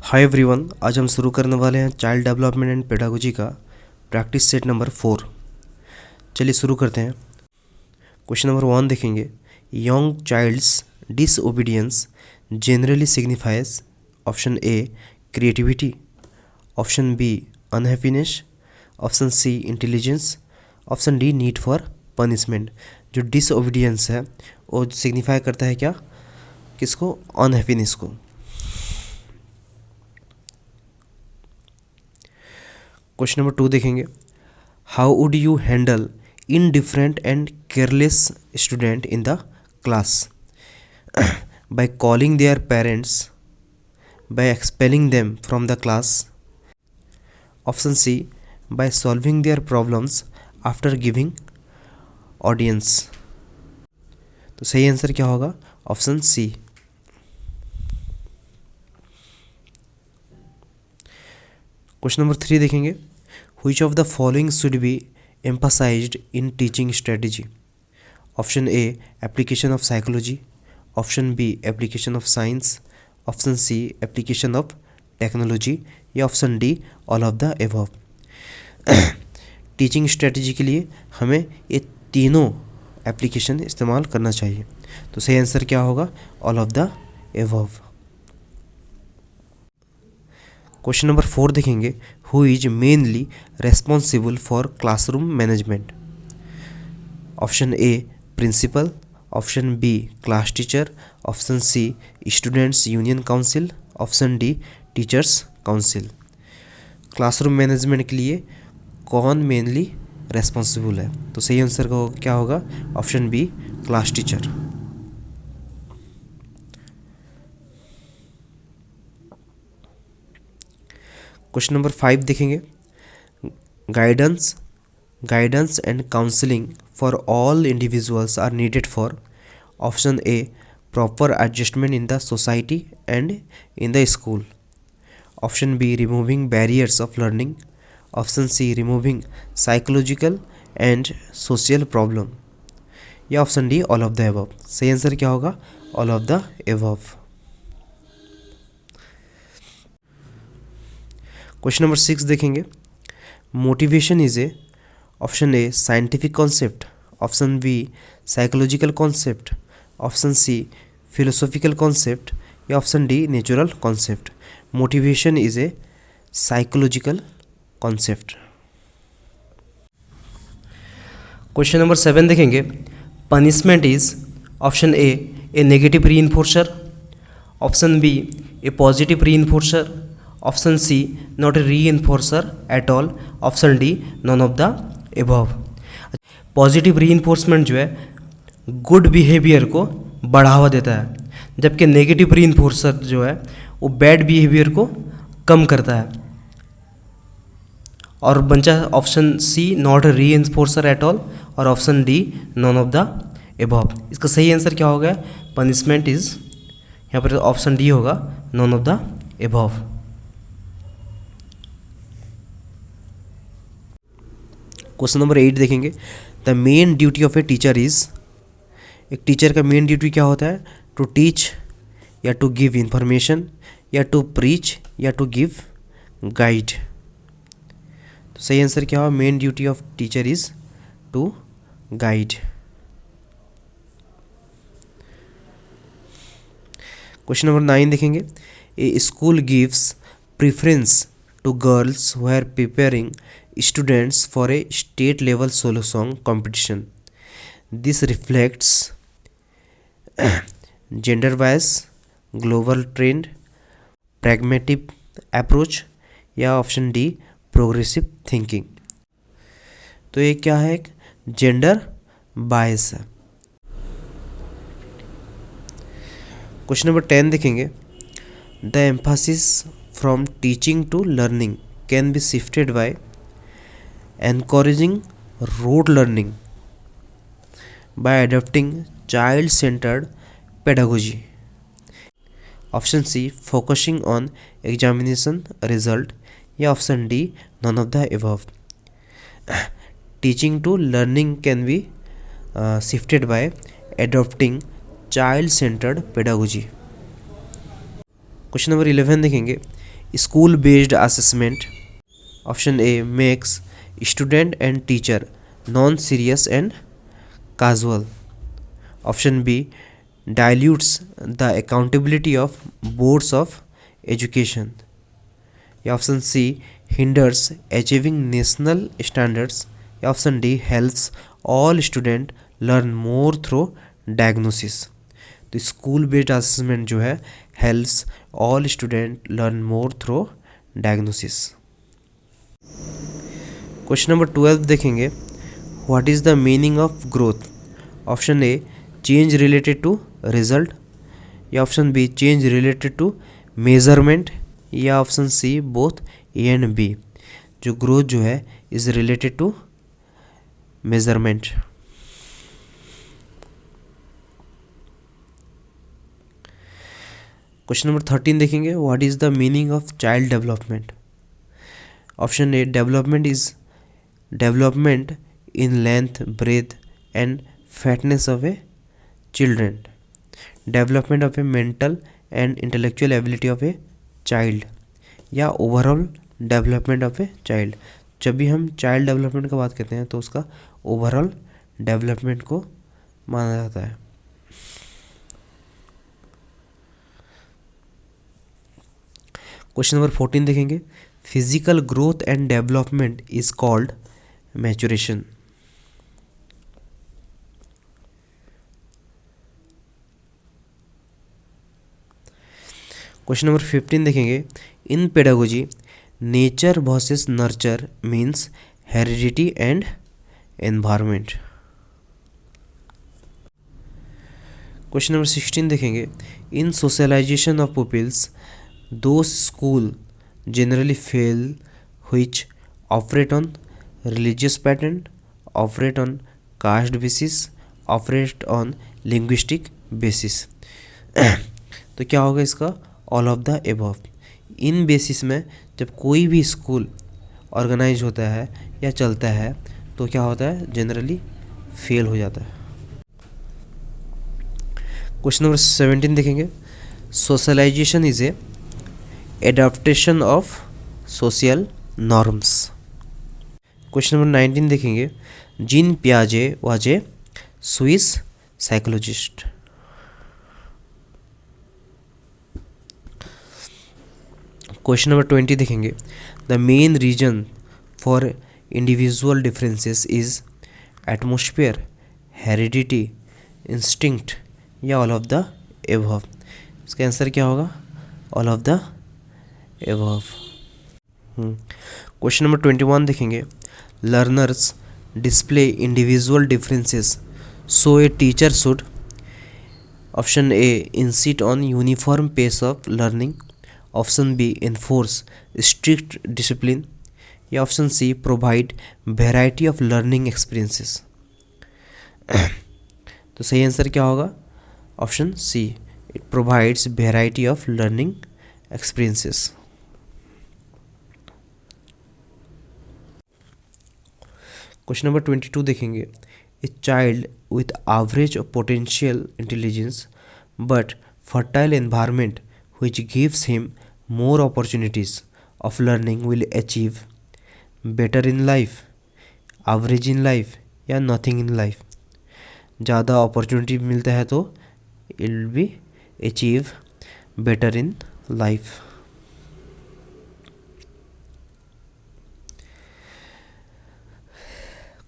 Hi everyone, आज हम शुरू करने वाले हैं चाइल्ड डेवलपमेंट एंड पेडागोजी का प्रैक्टिस सेट नंबर 4। चलिए शुरू करते हैं। क्वेश्चन नंबर 1 देखेंगे। Young child's disobedience generally signifies option A creativity, option B unhappiness, option C intelligence, option D need for punishment. जो डिसओबीडियंस है वो सिग्निफाई करता है क्या, किसको? अनहैप्पीनेस को। क्वेश्चन नंबर 2 देखेंगे। How would you handle indifferent and careless student in the class? By calling their parents, by expelling them from the class, option C by solving their problems after giving audience. तो सही answer क्या होगा? Option सी। Question number 3 देखेंगे। Which of the following should be emphasized in teaching strategy? Option A application of psychology, option B application of science, option C application of technology या option D all of the above। Teaching strategy के लिए हमें ये तीनों application इस्तेमाल करना चाहिए। तो सही आंसर क्या होगा? All of the above. Question number 4 देखेंगे। Who is mainly responsible for classroom management? Option A principal, option B class teacher, option C students union council, option D teachers council. Classroom management के लिए कौन mainly responsible है? तो सही answer क्या होगा? Option B class teacher. Question number 5 देखेंगे। Guidance and counselling for all individuals are needed for option A proper adjustment in the society and in the school, option B removing barriers of learning, option C removing psychological and social problem या option D all of the above. सही answer क्या होगा? All of the above. Question number 6 देखेंगे। Motivation is a option A scientific concept, option B psychological concept, option C philosophical concept या option D natural concept. Motivation is a psychological concept. Question number 7 देखेंगे। Punishment is option A negative reinforcer, option B a positive reinforcer, option C not a reinforcer at all, option D none of the above. Positive reinforcement जो है good behaviour को बढ़ावा देता है, जबकि negative रीइंफोर्सर जो है वो बैड बिहेवियर को कम करता है। और बचा option C not a reinforcer at all और option D none of the above. इसका सही आंसर क्या होगा? पनिशमेंट इज, यहाँ पर ऑप्शन डी होगा none of the above. Question number 8 देखेंगे। The main duty of a teacher is, एक टीचर का मेन ड्यूटी क्या होता है? टू टीच या टू गिव इंफॉर्मेशन या टू प्रीच या टू गिव गाइड। तो सही आंसर क्या होगा? Main duty of teacher is to guide. Question number 9 देखेंगे। A school gives preference to girls who are preparing students for a state level solo song competition. This reflects gender bias, global trend, pragmatic approach या option D progressive thinking. तो ये क्या है? एक gender bias है। Question number 10 देखेंगे। The Mphasis from teaching to learning can be shifted by encouraging rote learning, by adopting child-centered pedagogy, option C focusing on examination result या option D none of the above। teaching to learning can be shifted by adopting child-centered pedagogy। Question number 11 देखेंगे, school based assessment. Option A makes student and teacher non serious and casual. Option B dilutes the accountability of boards of education। या option C hinders achieving national standards। या option D helps all student learn more through diagnosis। तो school based assessment जो है helps all student learn more through diagnosis। Question number 12 देखेंगे, what is the meaning of growth. Option A change related to result. या option B change related to measurement. या option C both A and B. जो growth जो है is related to measurement. Question number 13 देखेंगे, what is the meaning of child development. Option A development is development in length, breadth and fatness of a children। development of a mental and intellectual ability of a child। या overall development of a child। जब भी हम child development का बात करते हैं तो उसका ओवरऑल डेवलपमेंट को माना जाता है। क्वेश्चन नंबर 14 देखेंगे, physical growth and development is called maturation. Question number 15 देखेंगे, in pedagogy nature versus nurture means heredity and environment. Question number 16 देखेंगे, in socialization of peoples though school generally fail which operate on religious pattern, operate on caste basis, operate on linguistic basis। तो क्या होगा इसका, all of the above. In basis में जब कोई भी school organise होता है या चलता है तो क्या होता है, जनरली फेल हो जाता है। क्वेश्चन नंबर 17 देखेंगे, socialization is a adaptation of social norms. Question number 19 देखेंगे, जीन पियाजे was a Swiss psychologist. Question number 20 देखेंगे, the main reason for individual differences is atmosphere, heredity, instinct या ऑल ऑफ द एबव। इसका answer क्या होगा, all of the above. Question number 21 देखेंगे, learners display individual differences so a teacher should. Option A insist on uniform pace of learning. Option B enforce strict discipline. या option C provide variety of learning experiences. तो सही answer क्या होगा, option C, it provides variety of learning experiences. Question number 22 देखेंगे, a child with average potential intelligence but fertile environment which gives him more opportunities of learning will achieve better in life, average in life या nothing in life। ज़्यादा opportunity मिलता है तो it will be achieve better in life।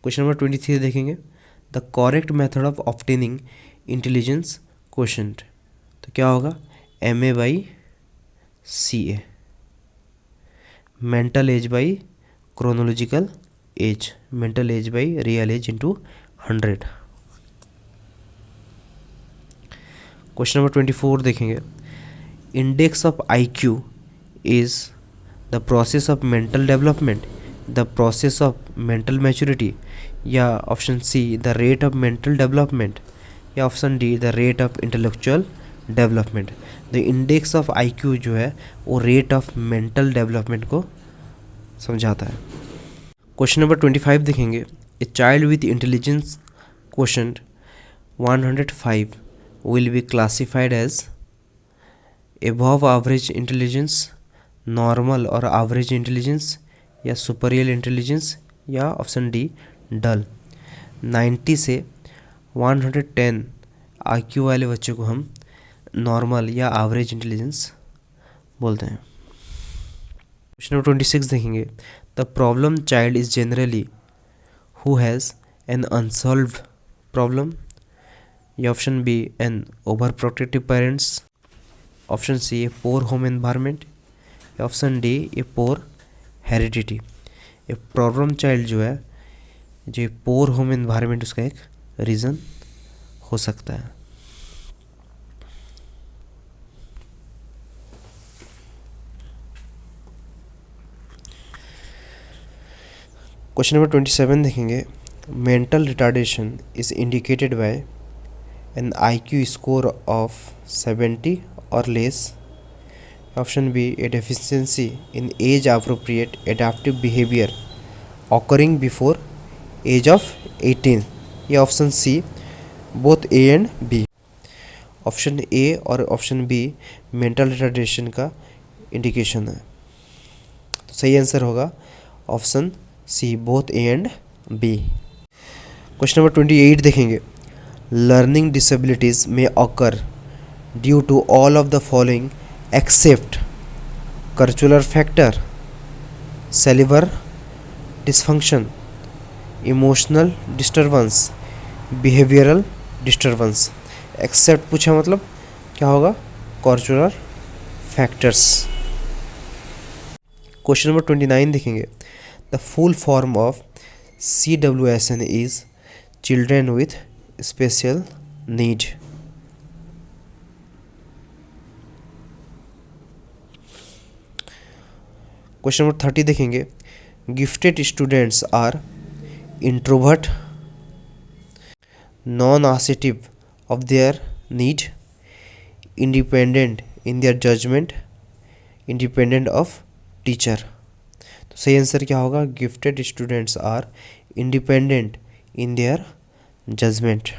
Question number 23 देखेंगे, the correct method of obtaining intelligence quotient. तो क्या होगा, MA/CA, mental age by chronological age, mental age by real age into 100। Question number 24 देखेंगे, index of IQ is the process of mental development, the process of mental maturity. या option C the rate of mental development. या option D the rate of intellectual development. The index of IQ जो है वो rate of mental development को समझाता है। Question number 25 देखेंगे, a child with intelligence quotient 105 will be classified as above average intelligence, normal और average intelligence, या superior intelligence, या ऑप्शन डी डल। 90 से 110 आईक्यू वाले बच्चों को हम नॉर्मल या एवरेज इंटेलिजेंस बोलते हैं। क्वेश्चन नंबर 26 देखेंगे। The problem child is generally who has an unsolved problem, या option B an over protective parents, option C a poor home environment, या option D a poor heredity. A problem child जो है, जो पोर home environment उसका एक reason हो सकता है। क्वेश्चन नंबर 27 देखेंगे। Mental retardation is indicated by an IQ score of 70 और less, option B a deficiency in age appropriate adaptive behaviour occurring before age of 18, या option C both A and B. Option A और option B mental retardation का indication है, तो सही answer होगा option C both A and B. Question number 28 देखेंगे। Learning disabilities में occur due to all of the following except cultural factor, cerebral dysfunction, emotional disturbance, behavioural disturbance. Except पूछा मतलब क्या होगा, कर्चुलर फैक्टर्स। क्वेश्चन नंबर 29 देखेंगे। The full form of CWSN is children with special need. Question number 30 देखेंगे। Gifted students are introvert, non assertive of their need, independent in their judgment, independent of teacher। तो सही answer क्या होगा, gifted students are independent in their judgement.